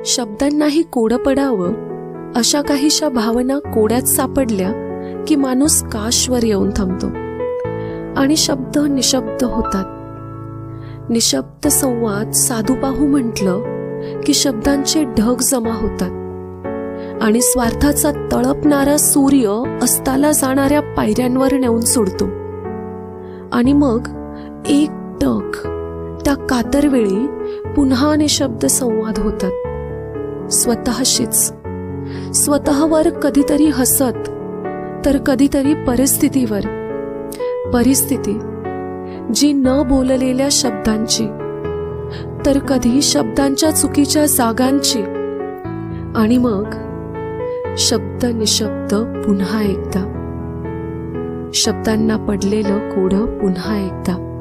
शब्दांनाही कोडं पडावं अशा काहीशा भावना कोड्यात सापडल्या की माणूस काशवर येऊन थांबतो आणि शब्द निशब्द होतात. निशब्द संवाद साधू पाहू म्हटलं की शब्दांचे ढग जमा होतात आणि स्वार्थाचा तळपणारा सूर्य अस्ताला जाणाऱ्या पायऱ्यांवर नेऊन सोडतो. आणि मग एक टक त्या कातरवेळी पुन्हा निशब्द संवाद होतात. स्वतःशीच, स्वतःवर कधीतरी हसत तर कधीतरी परिस्थितीवर. परिस्थिती जी न बोललेल्या शब्दांची, तर कधी शब्दांच्या चुकीच्या जागांची. आणि मग शब्द निशब्द पुन्हा एकदा. शब्दांना पडलेलं कोडं पुन्हा एकदा.